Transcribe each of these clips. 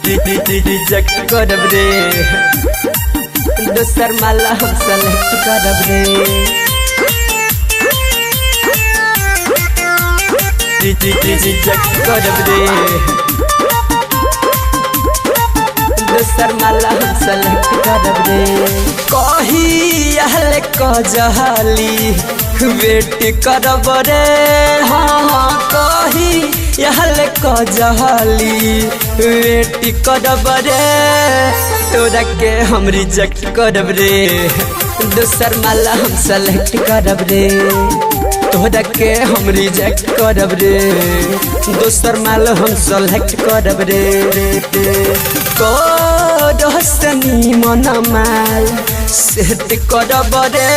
Reject करब रे दोसर माला हम सेलेक्ट करब रे रिजेक्ट करब रे दोसर माला हम सेलेक्ट करब रे कही अहले कजहली वेट करब रे हाँ कही अहले कजहली वेट करब रे तोरा के हम रिजेक्ट करब रे दोसर माला हम सेलेक्ट करब रे तोरा के हम रिजेक्ट करब रे दोसर माल हम सेलेक्ट करब रे दोस्तनी मन माल सेट करब रे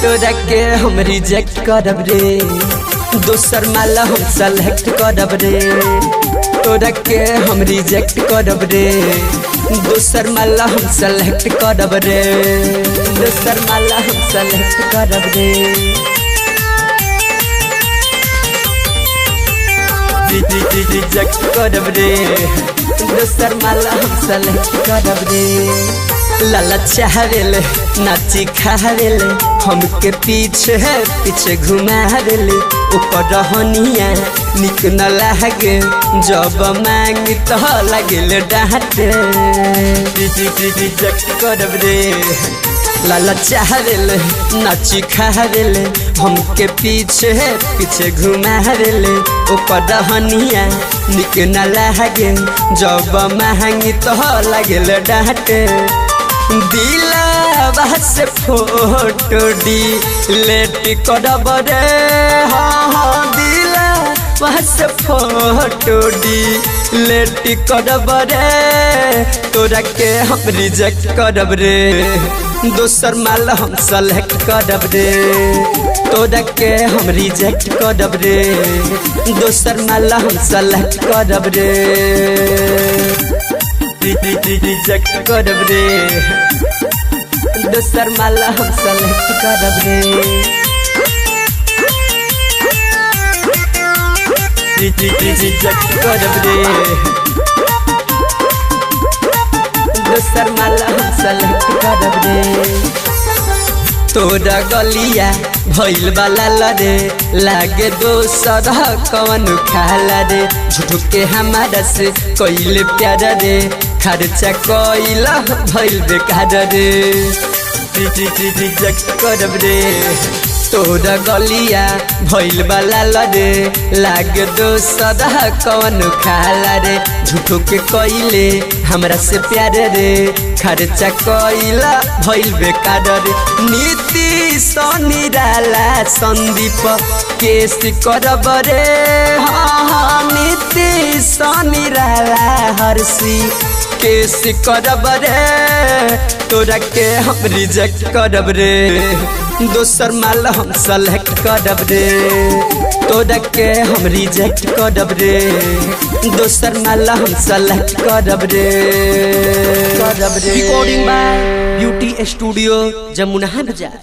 तोरा के हम रिजेक्ट करब रे दोसर माल हम सेलेक्ट करब रे तोरा के हम रिजेक्ट करब रे दोसर माल हम सेलेक्ट करब रे दोसर माल हम सेलेक्ट करब रे रिजेक्ट करब रे दोसर माला हम सेलेक्ट करब रे लाला चाहवेले नाची खावेले हमके पीछे घुमावेले ऊपर रहनिया निक न लागे जब मांग तो लगे डांटे रिजेक्ट करब रे लाला चाहवेले नाची खावेले हमके पीछे घुमावेले ऊपर रहनिया निक न लागे जब महंगी तो लगे डांटे दिलवा से फोटो डिलीट करब रे हाँ दिलवा से फोटो डिलीट करब रे तोरा के हम रिजेक्ट करब रे दोसर माल हम सेलेक्ट करब रे तोरा के हम रिजेक्ट करब रे दोसर माल हम सेलेक्ट करब रे रिजेक्ट करब रे दोसर माल हम सेलेक्ट करब रे रिजेक्ट करब रे दोसर माल हम सेलेक्ट करब रे तोरा गलिया भइल बाला लरे लागे दोसर कवन खाला रे झूठ के हमारा से कइले प्यार रे खर्चा कइला भइल बेकार रे रिजेक्ट करब रे तोरा गलिया भइल बाला लरे लागे दोसर कवन खाला रे झूठो के कइले हमरा से प्यार रे खर्चा कइला भइल बेकार रे नीति निराला संदीप केस करब रे हाँ नीति निराला हर्षी केस करब रे तोरा के हम रिजेक्ट करब रे दोसर माल हम सेलेक्ट करब रे तोरा के हम रिजेक्ट करब रे दोसर माल हम सेलेक्ट करब रे recording by beauty studio Jamuna बाजार।